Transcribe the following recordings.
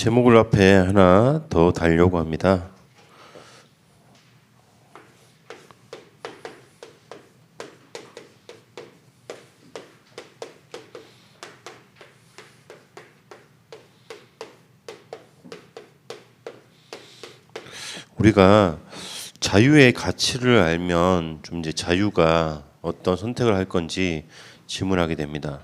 제목을 앞에 하나 더 달려고 합니다. 우리가 자유의 가치를 알면 좀 이제 자유가 어떤 선택을 할 건지 질문하게 됩니다.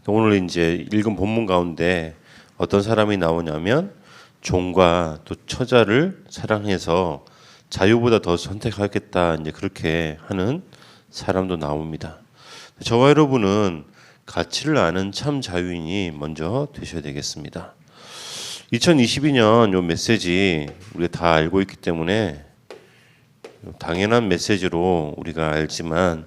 오늘 이제 읽은 본문 가운데 어떤 사람이 나오냐면 종과 또 처자를 사랑해서 자유보다 더 선택하겠다 이제 그렇게 하는 사람도 나옵니다. 저와 여러분은 가치를 아는 참 자유인이 먼저 되셔야 되겠습니다. 2022년 요 메시지 우리가 다 알고 있기 때문에 당연한 메시지로 우리가 알지만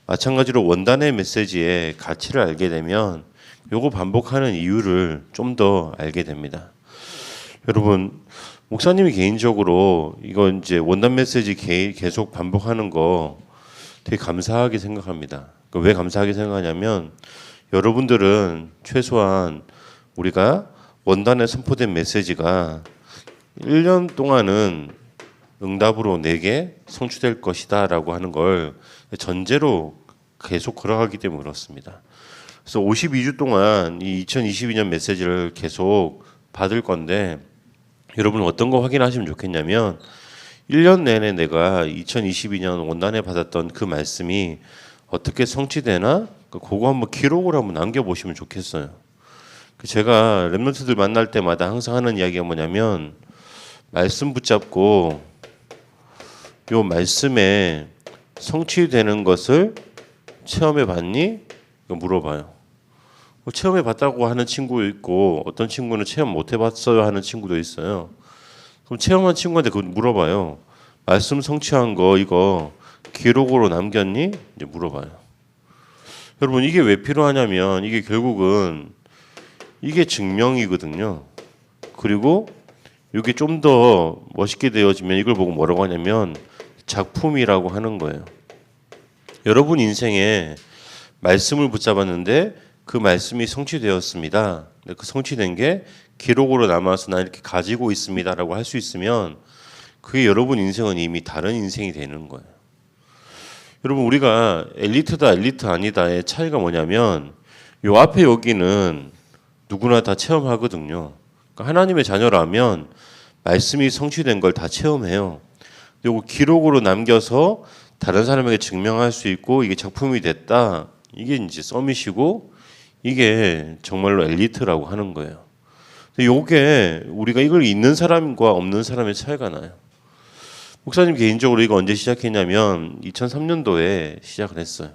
마찬가지로 원단의 메시지의 가치를 알게 되면 요거 반복하는 이유를 좀 더 알게 됩니다. 여러분, 목사님이 개인적으로 이거 이제 원단 메시지 계속 반복하는 거 되게 감사하게 생각합니다. 왜 감사하게 생각하냐면 여러분들은 최소한 우리가 원단에 선포된 메시지가 1년 동안은 응답으로 내게 성취될 것이다 라고 하는 걸 전제로 계속 걸어가기 때문에 그렇습니다. 그래서 52주 동안 이 2022년 메시지를 계속 받을 건데 여러분은 어떤 거 확인하시면 좋겠냐면 1년 내내 내가 2022년 원단에 받았던 그 말씀이 어떻게 성취되나 그거 한번 기록을 한번 남겨보시면 좋겠어요. 제가 랩런트들 만날 때마다 항상 하는 이야기가 뭐냐면 말씀 붙잡고 요 말씀에 성취되는 것을 체험해 봤니? 물어봐요. 체험해 봤다고 하는 친구 있고 어떤 친구는 체험 못 해봤어요 하는 친구도 있어요. 그럼 체험한 친구한테 그거 물어봐요. 말씀 성취한 거 이거 기록으로 남겼니? 이제 물어봐요. 여러분 이게 왜 필요하냐면 이게 결국은 이게 증명이거든요. 그리고 이게 좀 더 멋있게 되어지면 이걸 보고 뭐라고 하냐면 작품이라고 하는 거예요. 여러분 인생에 말씀을 붙잡았는데 그 말씀이 성취되었습니다. 그 성취된 게 기록으로 남아서 나 이렇게 가지고 있습니다라고 할 수 있으면 그게 여러분 인생은 이미 다른 인생이 되는 거예요. 여러분 우리가 엘리트다 엘리트 아니다의 차이가 뭐냐면 요 앞에 여기는 누구나 다 체험하거든요. 그러니까 하나님의 자녀라면 말씀이 성취된 걸 다 체험해요. 그리고 기록으로 남겨서 다른 사람에게 증명할 수 있고 이게 작품이 됐다. 이게 이제 서밋이고 이게 정말로 엘리트라고 하는 거예요. 이게 우리가 이걸 있는 사람과 없는 사람의 차이가 나요. 목사님 개인적으로 이거 언제 시작했냐면 2003년도에 시작을 했어요.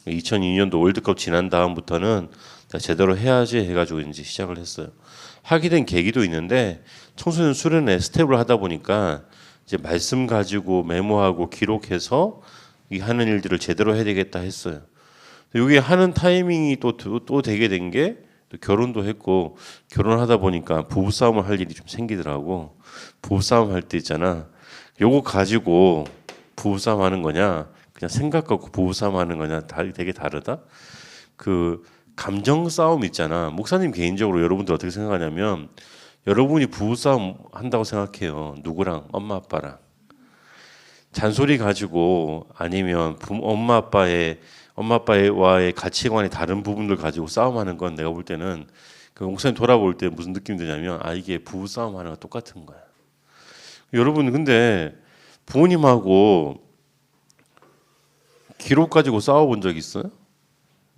2002년도 월드컵 지난 다음부터는 제대로 해야지 해가지고 이제 시작을 했어요. 하게 된 계기도 있는데 청소년 수련회 스텝을 하다 보니까 이제 말씀 가지고 메모하고 기록해서 이 하는 일들을 제대로 해야 되겠다 했어요. 여기 하는 타이밍이 또 되게 된 게 결혼도 했고 결혼하다 보니까 부부싸움을 할 일이 좀 생기더라고. 부부싸움 할 때 있잖아. 요거 가지고 부부싸움 하는 거냐 그냥 생각 갖고 부부싸움 하는 거냐 되게 다르다. 그 감정 싸움 있잖아. 목사님 개인적으로 여러분들 어떻게 생각하냐면 여러분이 부부싸움 한다고 생각해요. 누구랑? 엄마 아빠랑. 잔소리 가지고 아니면 엄마 아빠와의 가치관이 다른 부분들 가지고 싸움하는 건 내가 볼 때는 그 목사님 돌아볼 때 무슨 느낌이 드냐면 이게 부부싸움 하는 거 똑같은 거야. 여러분 근데 부모님하고 기록 가지고 싸워본 적 있어요?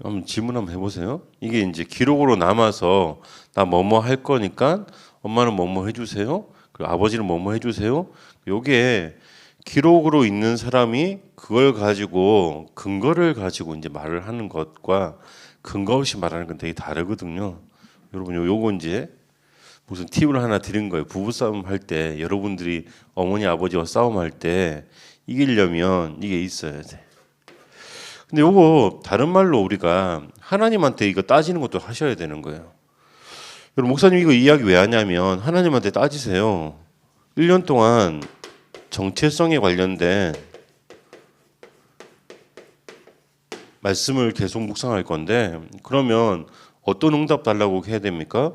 한번 질문 한번 해보세요. 이게 이제 기록으로 남아서 나 뭐뭐 할 거니까 엄마는 뭐뭐 해주세요. 그리고 아버지는 뭐뭐 해주세요. 요게 기록으로 있는 사람이 그걸 가지고 근거를 가지고 이제 말을 하는 것과 근거 없이 말하는 건 되게 다르거든요. 여러분 요거 이제 무슨 팁을 하나 드린 거예요. 부부싸움 할 때 여러분들이 어머니 아버지와 싸움할 때 이기려면 이게 있어야 돼. 근데 요거 다른 말로 우리가 하나님한테 이거 따지는 것도 하셔야 되는 거예요. 여러분 목사님 이거 이야기 왜 하냐면 하나님한테 따지세요. 1년 동안 정체성에 관련된 말씀을 계속 묵상할 건데 그러면 어떤 응답 달라고 해야 됩니까?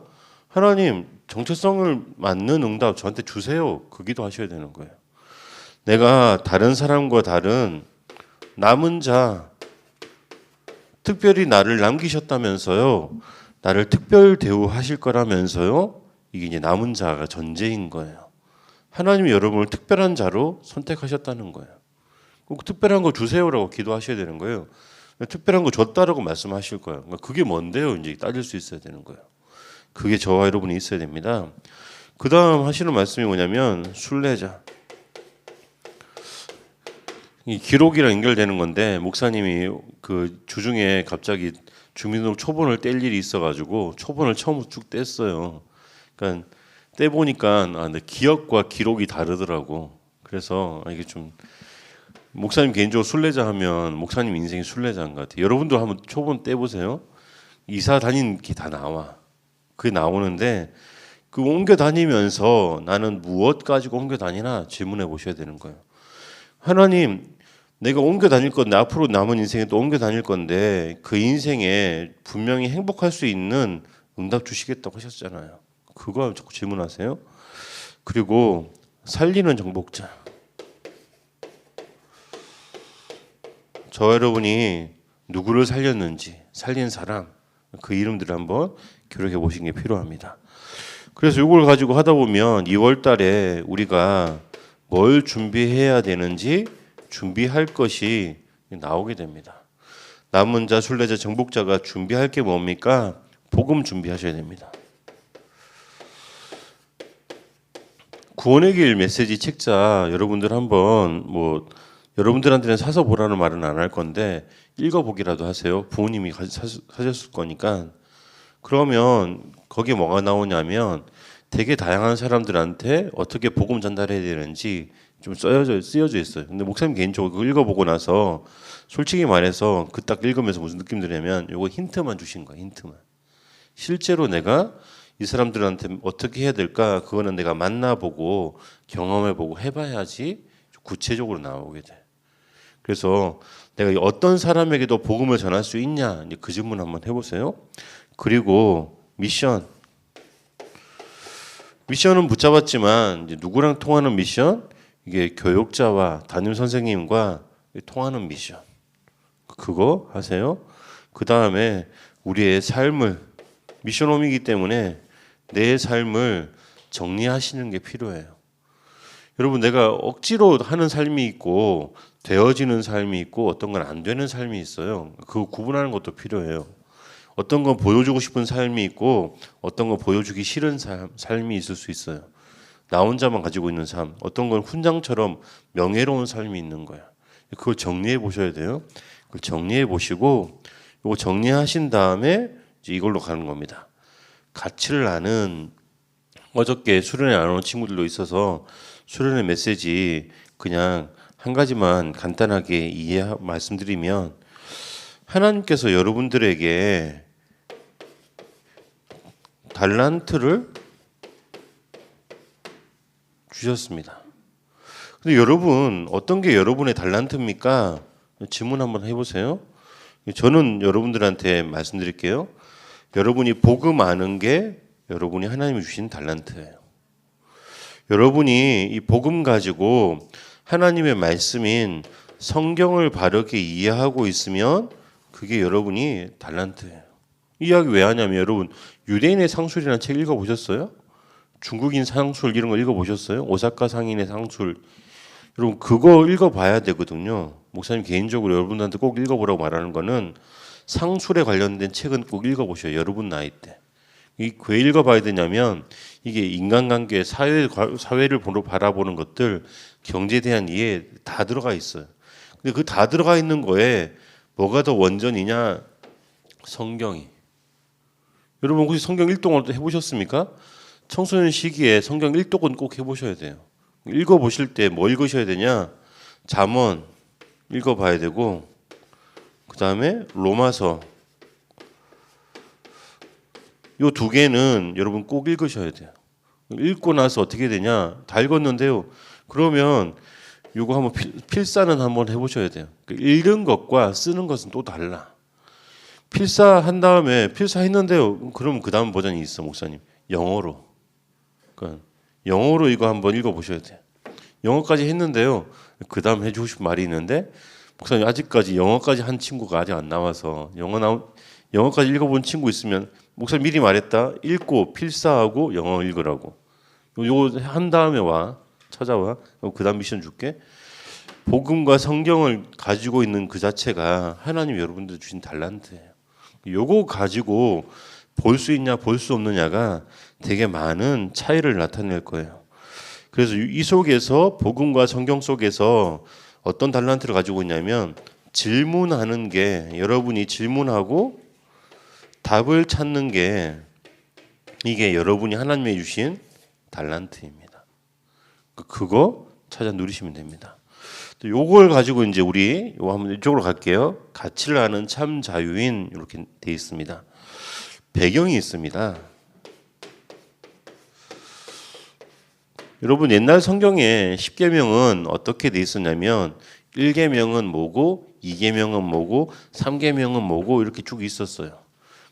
하나님 정체성을 맞는 응답 저한테 주세요. 그 기도하셔야 되는 거예요. 내가 다른 사람과 다른 남은 자, 특별히 나를 남기셨다면서요. 나를 특별 대우하실 거라면서요. 이게 이제 남은 자가 전제인 거예요. 하나님이 여러분을 특별한 자로 선택하셨다는 거예요. 꼭 특별한 거 주세요라고 기도하셔야 되는 거예요. 특별한 거 줬다라고 말씀하실 거예요. 그게 뭔데요? 이제 따질 수 있어야 되는 거예요. 그게 저와 여러분이 있어야 됩니다. 그 다음 하시는 말씀이 뭐냐면 순례자. 이 기록이랑 연결되는 건데 목사님이 그 주중에 갑자기 주민등록 초본을 뗄 일이 있어가지고 초본을 처음부터 쭉 뗐어요. 그러니까 떼 보니까 근데 기억과 기록이 다르더라고. 그래서 이게 좀 목사님 개인적으로 순례자 하면 목사님 인생이 순례자인 것 같아요. 여러분도 한번 초본 떼보세요. 이사 다닌 게 다 나와. 그게 나오는데 그 옮겨 다니면서 나는 무엇 가지고 옮겨 다니나 질문해 보셔야 되는 거예요. 하나님, 내가 옮겨 다닐 건데 앞으로 남은 인생에 또 옮겨 다닐 건데 그 인생에 분명히 행복할 수 있는 응답 주시겠다고 하셨잖아요. 그거 자꾸 질문하세요. 그리고 살리는 정복자. 저 여러분이 누구를 살렸는지 살린 사람 그 이름들을 한번 기록해 보시는 게 필요합니다. 그래서 이걸 가지고 하다 보면 2월 달에 우리가 뭘 준비해야 되는지 준비할 것이 나오게 됩니다. 남은 자, 순례자, 정복자가 준비할 게 뭡니까? 복음 준비하셔야 됩니다. 구원의 길 메시지 책자 여러분들 한번 여러분들한테는 사서 보라는 말은 안 할 건데 읽어보기라도 하세요. 부모님이 사셨을 거니까. 그러면 거기에 뭐가 나오냐면 되게 다양한 사람들한테 어떻게 복음 전달해야 되는지 좀 쓰여져 있어요. 근데 목사님 개인적으로 그거 읽어보고 나서 솔직히 말해서 그 딱 읽으면서 무슨 느낌 드냐면 요거 힌트만 주신 거야. 힌트만. 실제로 내가 이 사람들한테 어떻게 해야 될까? 그거는 내가 만나보고 경험해보고 해봐야지 구체적으로 나오게 돼. 그래서 내가 어떤 사람에게도 복음을 전할 수 있냐? 이제 그 질문 한번 해보세요. 그리고 미션은 붙잡았지만 이제 누구랑 통하는 미션? 이게 교육자와 담임 선생님과 통하는 미션. 그거 하세요. 그 다음에 우리의 삶을 미션홈이기 때문에 내 삶을 정리하시는 게 필요해요. 여러분 내가 억지로 하는 삶이 있고 되어지는 삶이 있고 어떤 건 안 되는 삶이 있어요. 그거 구분하는 것도 필요해요. 어떤 건 보여주고 싶은 삶이 있고 어떤 건 보여주기 싫은 삶이 있을 수 있어요. 나 혼자만 가지고 있는 삶, 어떤 건 훈장처럼 명예로운 삶이 있는 거야. 그걸 정리해 보셔야 돼요. 그걸 정리해 보시고 이거 정리하신 다음에 이제 이걸로 가는 겁니다. 가치를 아는 어저께 수련회 안 오는 친구들도 있어서 수련회 메시지 그냥 한 가지만 간단하게 말씀드리면 하나님께서 여러분들에게 달란트를 주셨습니다. 근데 여러분 어떤 게 여러분의 달란트입니까? 질문 한번 해보세요. 저는 여러분들한테 말씀드릴게요. 여러분이 복음 아는 게 여러분이 하나님이 주신 달란트예요. 여러분이 이 복음 가지고 하나님의 말씀인 성경을 바르게 이해하고 있으면 그게 여러분이 달란트예요. 이 이야기 왜 하냐면 여러분 유대인의 상술이라는 책 읽어보셨어요? 중국인 상술 이런 거 읽어보셨어요? 오사카 상인의 상술. 여러분 그거 읽어봐야 되거든요. 목사님 개인적으로 여러분들한테 꼭 읽어보라고 말하는 거는 상술에 관련된 책은 꼭 읽어보셔요. 여러분 나이 때. 왜 읽어봐야 되냐면 이게 인간관계, 사회를 바라보는 것들, 경제에 대한 이해 다 들어가 있어요. 근데 그 다 들어가 있는 거에 뭐가 더 원전이냐? 성경이. 여러분 혹시 성경 일독을 해보셨습니까? 청소년 시기에 성경 일독은 꼭 해보셔야 돼요. 읽어보실 때 뭐 읽으셔야 되냐? 잠언 읽어봐야 되고 그 다음에 로마서 요 두 개는 여러분 꼭 읽으셔야 돼요. 읽고 나서 어떻게 되냐? 다 읽었는데요. 그러면 요거 한번 필사는 한번 해보셔야 돼요. 읽은 것과 쓰는 것은 또 달라. 필사한 다음에 필사했는데요. 그럼 그 다음 버전이 있어 목사님. 영어로. 그러니까 영어로 이거 한번 읽어보셔야 돼요. 영어까지 했는데요. 그 다음 해주고 싶은 말이 있는데 목사님 아직까지 영어까지 한 친구가 아직 안 나와서 영어까지 읽어본 친구 있으면 목사님 미리 말했다. 읽고 필사하고 영어 읽으라고. 요거 한 다음에 찾아와. 그 다음 미션 줄게. 복음과 성경을 가지고 있는 그 자체가 하나님 여러분들 주신 달란트예요. 요거 가지고 볼 수 있냐 볼 수 없느냐가 되게 많은 차이를 나타낼 거예요. 그래서 이 속에서 복음과 성경 속에서 어떤 달란트를 가지고 있냐면 질문하는 게 여러분이 질문하고 답을 찾는 게 이게 여러분이 하나님이 주신 달란트입니다. 그거 찾아 누리시면 됩니다. 요걸 가지고 이제 우리 한번 이쪽으로 갈게요. 가치를 아는 참 자유인 이렇게 돼 있습니다. 배경이 있습니다. 여러분 옛날 성경에 10계명은 어떻게 돼 있었냐면 1계명은 뭐고 2계명은 뭐고 3계명은 뭐고 이렇게 쭉 있었어요.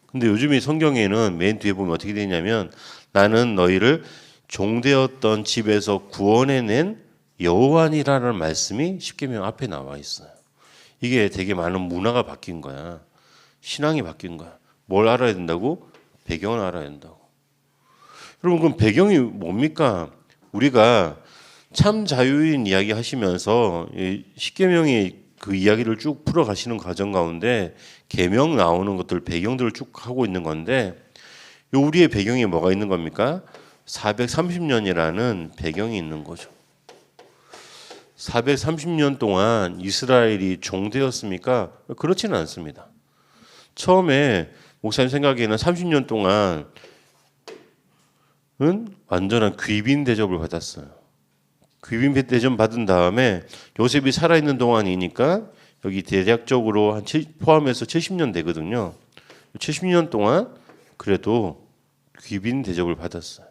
근데 요즘에 성경에는 맨 뒤에 보면 어떻게 되냐면 나는 너희를 종되었던 집에서 구원해낸 여호와니라는 말씀이 10계명 앞에 나와 있어요. 이게 되게 많은 문화가 바뀐 거야. 신앙이 바뀐 거야. 뭘 알아야 된다고? 배경을 알아야 된다고. 여러분 그럼 배경이 뭡니까? 우리가 참 자유인 이야기 하시면서 10계명의 그 이야기를 쭉 풀어가시는 과정 가운데 계명 나오는 것들 배경들을 쭉 하고 있는 건데 우리의 배경에 뭐가 있는 겁니까? 430년이라는 배경이 있는 거죠. 430년 동안 이스라엘이 종되었습니까? 그렇지는 않습니다. 처음에 목사님 생각에는 30년 동안은 완전한 귀빈 대접을 받았어요. 귀빈 대접 받은 다음에 요셉이 살아있는 동안이니까 여기 대략적으로 포함해서 70년 되거든요. 70년 동안 그래도 귀빈 대접을 받았어요.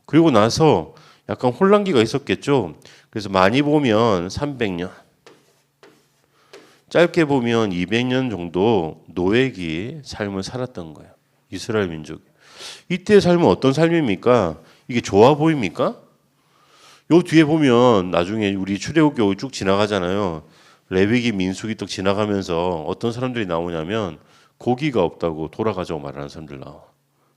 그리고 나서 약간 혼란기가 있었겠죠. 그래서 많이 보면 300년, 짧게 보면 200년 정도 노예기 삶을 살았던 거예요. 이스라엘 민족이. 이때의 삶은 어떤 삶입니까? 이게 좋아 보입니까? 요 뒤에 보면 나중에 우리 출애굽기 쭉 지나가잖아요. 레위기, 민수기 또 지나가면서 어떤 사람들이 나오냐면 고기가 없다고 돌아가자고 말하는 사람들 나와.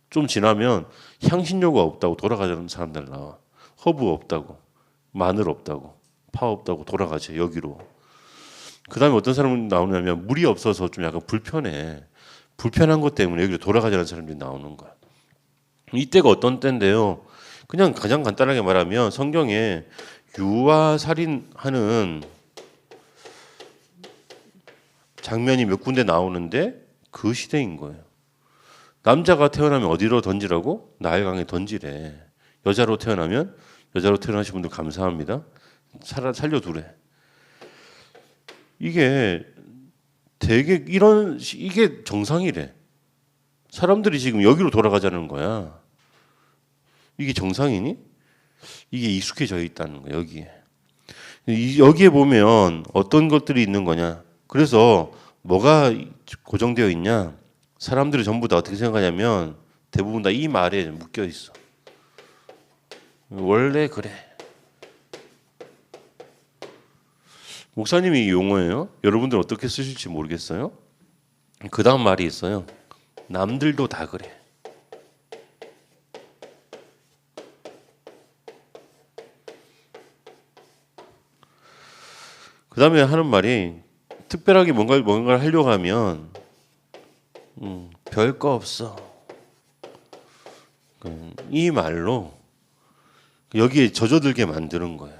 좀 지나면 향신료가 없다고 돌아가자는 사람들 나와. 허브 없다고, 마늘 없다고, 파 없다고 돌아가죠 여기로. 그 다음에 어떤 사람이 나오냐면 물이 없어서 좀 약간 불편해. 불편한 것 때문에 여기로 돌아가자는 사람들이 나오는 거야. 이때가 어떤 때인데요. 그냥 가장 간단하게 말하면 성경에 유아 살인하는 장면이 몇 군데 나오는데 그 시대인 거예요. 남자가 태어나면 어디로 던지라고? 나일강에 던지래. 여자로 태어나면 여자로 태어나신 분들 감사합니다. 살려두래. 이게 되게 이게 정상이래. 사람들이 지금 여기로 돌아가자는 거야. 이게 정상이니? 이게 익숙해져 있다는 거야, 여기에. 여기에 보면 어떤 것들이 있는 거냐. 그래서 뭐가 고정되어 있냐. 사람들이 전부 다 어떻게 생각하냐면 대부분 다 이 말에 묶여 있어. 원래 그래. 목사님이 이 용어예요. 여러분들 어떻게 쓰실지 모르겠어요. 그 다음 말이 있어요. 남들도 다 그래. 그 다음에 하는 말이 특별하게 뭔가를 하려고 하면 별거 없어. 이 말로 여기에 젖어들게 만드는 거예요.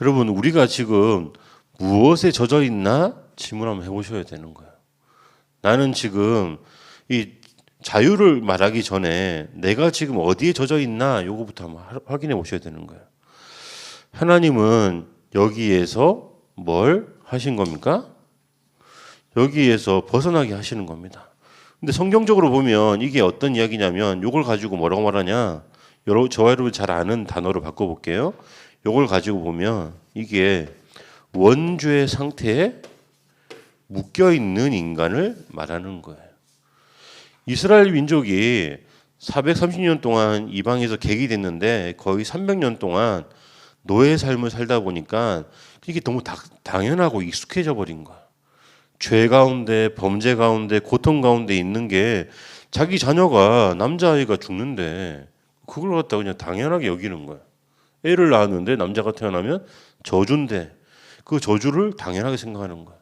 여러분 우리가 지금 무엇에 젖어 있나 질문 한번 해보셔야 되는 거예요. 나는 지금 이 자유를 말하기 전에 내가 지금 어디에 젖어 있나 요거부터 한번 확인해 보셔야 되는 거예요. 하나님은 여기에서 뭘 하신 겁니까? 여기에서 벗어나게 하시는 겁니다. 근데 성경적으로 보면 이게 어떤 이야기냐면 이걸 가지고 뭐라고 말하냐? 저와 여러분 잘 아는 단어로 바꿔볼게요. 이걸 가지고 보면 이게 원죄의 상태에 묶여 있는 인간을 말하는 거예요. 이스라엘 민족이 430년 동안 이방에서 객이 됐는데 거의 300년 동안 노예 삶을 살다 보니까 이게 너무 당연하고 익숙해져 버린 거야. 죄 가운데, 범죄 가운데, 고통 가운데 있는 게 자기 자녀가 남자아이가 죽는데 그걸 갖다 그냥 당연하게 여기는 거야. 애를 낳았는데 남자가 태어나면 저주인데 그 저주를 당연하게 생각하는 거야.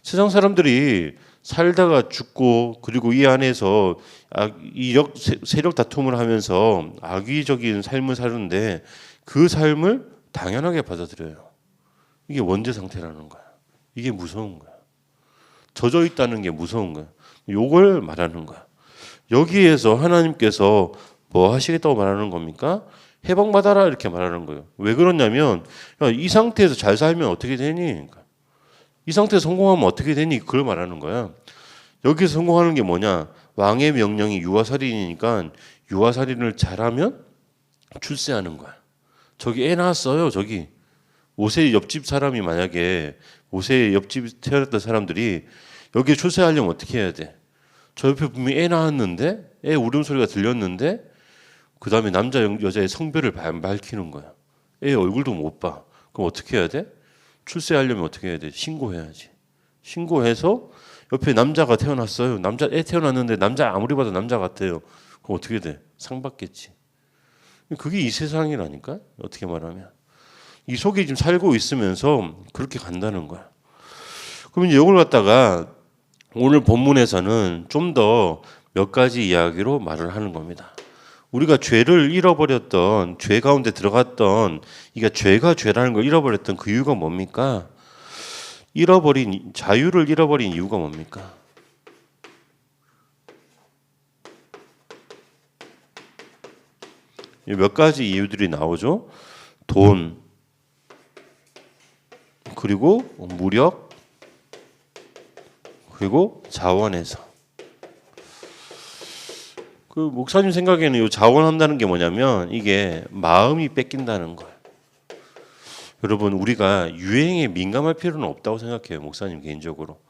세상 사람들이 살다가 죽고 그리고 이 안에서 세력 다툼을 하면서 악의적인 삶을 사는데 그 삶을 당연하게 받아들여요. 이게 원죄 상태라는 거야. 이게 무서운 거야. 젖어 있다는 게 무서운 거야. 요걸 말하는 거야. 여기에서 하나님께서 뭐 하시겠다고 말하는 겁니까? 해방받아라 이렇게 말하는 거예요. 왜 그러냐면 이 상태에서 잘 살면 어떻게 되니? 이 상태에서 성공하면 어떻게 되니? 그걸 말하는 거야. 여기서 성공하는 게 뭐냐? 왕의 명령이 유아살인이니까 유아살인을 잘하면 출세하는 거야. 저기 애 낳았어요. 저기 모세 옆집 사람이 만약에 모세 옆집 태어났던 사람들이 여기에 출세하려면 어떻게 해야 돼? 저 옆에 분명히 애 낳았는데 애 울음소리가 들렸는데 그 다음에 남자 여자의 성별을 밝히는 거야. 애 얼굴도 못 봐. 그럼 어떻게 해야 돼? 출세하려면 어떻게 해야 돼? 신고해야지. 신고해서 옆에 남자가 태어났어요. 남자 애 태어났는데 남자 아무리 봐도 남자 같아요. 그럼 어떻게 돼? 상 받겠지. 그게 이 세상이라니까. 어떻게 말하면 이 속에 지금 살고 있으면서 그렇게 간다는 거야. 그럼 이제 이걸 갖다가 오늘 본문에서는 좀 더 몇 가지 이야기로 말을 하는 겁니다. 우리가 죄를 잃어버렸던 죄 가운데 들어갔던 이게 죄가 죄라는 걸 잃어버렸던 그 이유가 뭡니까? 자유를 잃어버린 이유가 뭡니까? 몇 가지 이유들이 나오죠. 돈, 그리고 무력, 그리고 자원에서. 그 목사님 생각에는 이 자원한다는 게 뭐냐면 이게 마음이 뺏긴다는 거예요. 여러분 우리가 유행에 민감할 필요는 없다고 생각해요. 목사님 개인적으로.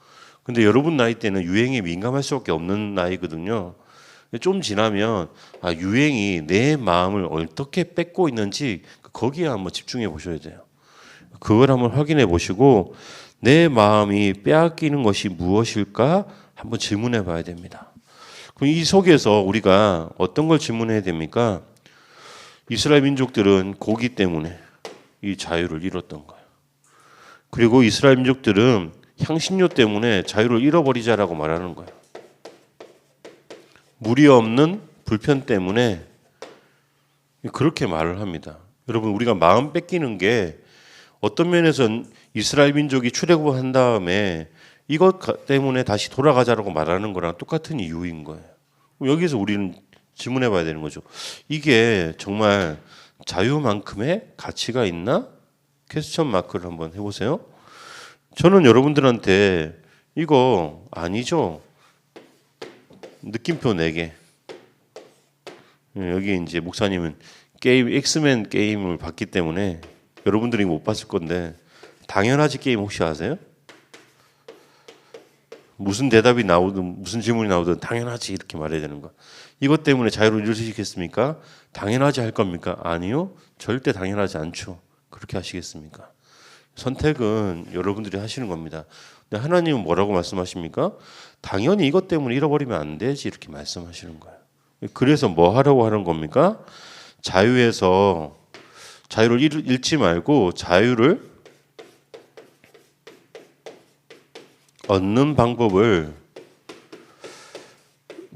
근데 여러분 나이 때는 유행에 민감할 수밖에 없는 나이거든요. 좀 지나면 유행이 내 마음을 어떻게 뺏고 있는지 거기에 한번 집중해 보셔야 돼요. 그걸 한번 확인해 보시고 내 마음이 빼앗기는 것이 무엇일까 한번 질문해 봐야 됩니다. 그럼 이 속에서 우리가 어떤 걸 질문해야 됩니까? 이스라엘 민족들은 고기 때문에 이 자유를 잃었던 거예요. 그리고 이스라엘 민족들은 향신료 때문에 자유를 잃어버리자라고 말하는 거예요. 물이 없는 불편 때문에 그렇게 말을 합니다. 여러분 우리가 마음 뺏기는 게 어떤 면에서는 이스라엘 민족이 출애굽한 다음에 이것 때문에 다시 돌아가자라고 말하는 거랑 똑같은 이유인 거예요. 여기서 우리는 질문해 봐야 되는 거죠. 이게 정말 자유만큼의 가치가 있나? 퀘스천 마크를 한번 해보세요. 저는 여러분들한테 이거 아니죠. 느낌표 4개. 여기 이제 목사님은 엑스맨 게임을 봤기 때문에 여러분들이 못 봤을 건데 당연하지 게임 혹시 아세요? 무슨 대답이 나오든 무슨 질문이 나오든 당연하지 이렇게 말해야 되는 거야. 이것 때문에 자유를 잃으시겠습니까? 당연하지 할 겁니까? 아니요. 절대 당연하지 않죠. 그렇게 하시겠습니까? 선택은 여러분들이 하시는 겁니다. 근데 하나님은 뭐라고 말씀하십니까? 당연히 이것 때문에 잃어버리면 안 되지 이렇게 말씀하시는 거예요. 그래서 뭐 하라고 하는 겁니까? 자유를 잃지 말고 자유를 얻는 방법을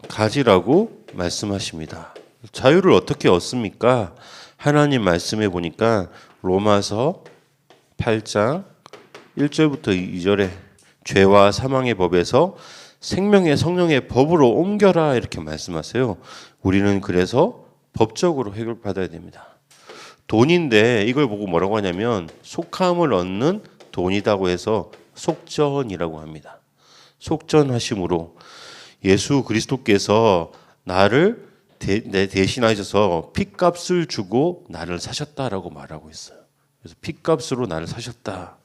가지라고 말씀하십니다. 자유를 어떻게 얻습니까? 하나님 말씀해 보니까 로마서 8장 1절부터 2절에 죄와 사망의 법에서 생명의 성령의 법으로 옮겨라 이렇게 말씀하세요. 우리는 그래서 법적으로 해결받아야 됩니다. 돈인데 이걸 보고 뭐라고 하냐면 속함을 얻는 돈이라고 해서 속전이라고 합니다. 속전하심으로 예수 그리스도께서 나를 대신하셔서 핏값을 주고 나를 사셨다라고 말하고 있어요. 그래서 핏값으로 나를 사셨다.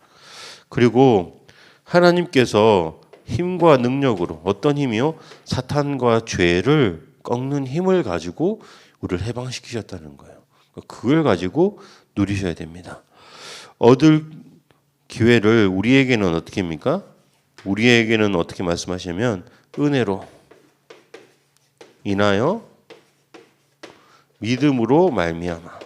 그리고 하나님께서 힘과 능력으로 어떤 힘이요? 사탄과 죄를 꺾는 힘을 가지고 우리를 해방시키셨다는 거예요. 그걸 가지고 누리셔야 됩니다. 얻을 기회를 우리에게는 어떻게 합니까? 우리에게는 어떻게 말씀하시냐면 은혜로 인하여 믿음으로 말미암아.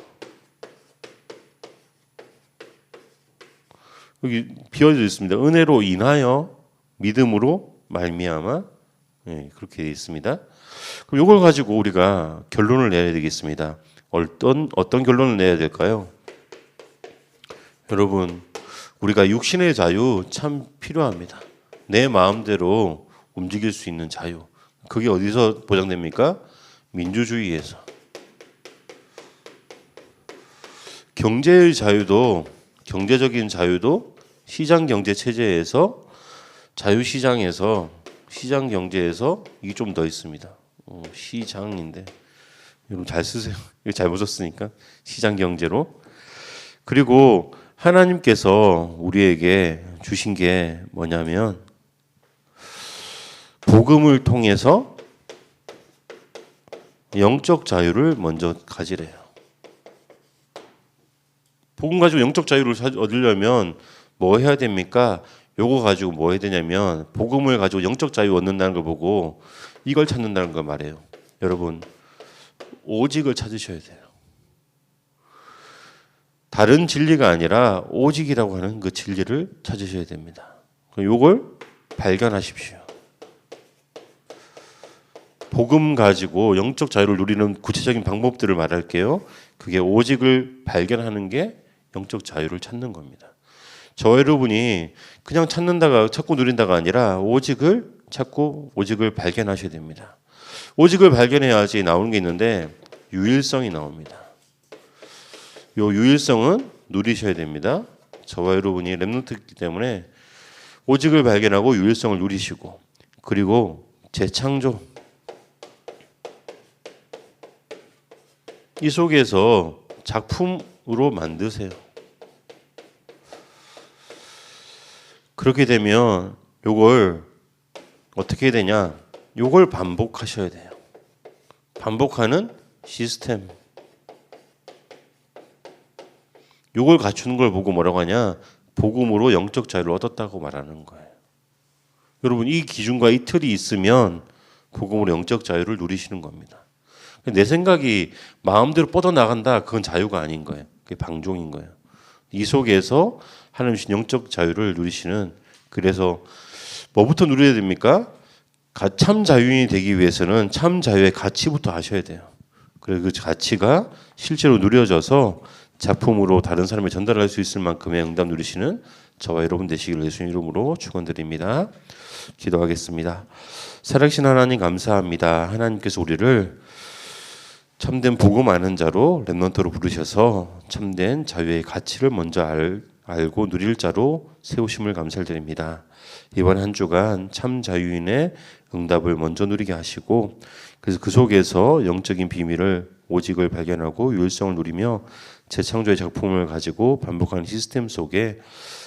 여기 비어져 있습니다. 은혜로 인하여 믿음으로 말미암아. 네, 그렇게 되어 있습니다. 그럼 이걸 가지고 우리가 결론을 내야 되겠습니다. 어떤 결론을 내야 될까요? 여러분, 우리가 육신의 자유 참 필요합니다. 내 마음대로 움직일 수 있는 자유. 그게 어디서 보장됩니까? 민주주의에서. 경제의 자유도, 경제적인 자유도 시장 경제 체제에서, 자유시장에서, 시장 경제에서 이게 좀 더 있습니다. 시장인데 여러분 잘 쓰세요. 이거 잘못 썼으니까 시장 경제로. 그리고 하나님께서 우리에게 주신 게 뭐냐면 복음을 통해서 영적 자유를 먼저 가지래요. 복음 가지고 영적 자유를 얻으려면 뭐 해야 됩니까? 요거 가지고 뭐 해야 되냐면 복음을 가지고 영적 자유 얻는다는 걸 보고 이걸 찾는다는 걸 말해요. 여러분, 오직을 찾으셔야 돼요. 다른 진리가 아니라 오직이라고 하는 그 진리를 찾으셔야 됩니다. 요걸 발견하십시오. 복음 가지고 영적 자유를 누리는 구체적인 방법들을 말할게요. 그게 오직을 발견하는 게 영적 자유를 찾는 겁니다. 저 여러분이 그냥 찾고 누린다가 아니라 오직을 찾고 오직을 발견하셔야 됩니다. 오직을 발견해야지 나오는 게 있는데 유일성이 나옵니다. 요 유일성은 누리셔야 됩니다. 저와 여러분이 렘넌트이기 때문에 오직을 발견하고 유일성을 누리시고, 그리고 재창조, 이 속에서 작품으로 만드세요. 그렇게 되면 요걸 어떻게 해야 되냐? 요걸 반복하셔야 돼요. 반복하는 시스템. 요걸 갖추는 걸 보고 뭐라고 하냐? 복음으로 영적 자유를 얻었다고 말하는 거예요. 여러분, 이 기준과 이 틀이 있으면 복음으로 영적 자유를 누리시는 겁니다. 내 생각이 마음대로 뻗어나간다, 그건 자유가 아닌 거예요. 그게 방종인 거예요. 이 속에서 하나님 주신 영적 자유를 누리시는, 그래서 뭐부터 누려야 됩니까? 참 자유인이 되기 위해서는 참 자유의 가치부터 아셔야 돼요. 그래서 그 가치가 실제로 누려져서 작품으로 다른 사람에 전달할 수 있을 만큼의 응답 누리시는 저와 여러분 되시기를 예수님 이름으로 축원드립니다. 기도하겠습니다. 살아계신 하나님 감사합니다. 하나님께서 우리를 참된 복음 아는 자로 렘넌트로 부르셔서 참된 자유의 가치를 먼저 알고 누릴 자로 세우심을 감사드립니다. 이번 한 주간 참 자유인의 응답을 먼저 누리게 하시고, 그래서 그 속에서 영적인 비밀을, 오직을 발견하고 유일성을 누리며 재창조의 작품을 가지고 반복하는 시스템 속에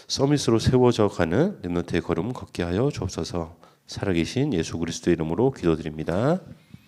서밋으로 세워져 가는 렘넌트의 걸음 걷게 하여 주옵소서. 살아계신 예수 그리스도의 이름으로 기도드립니다.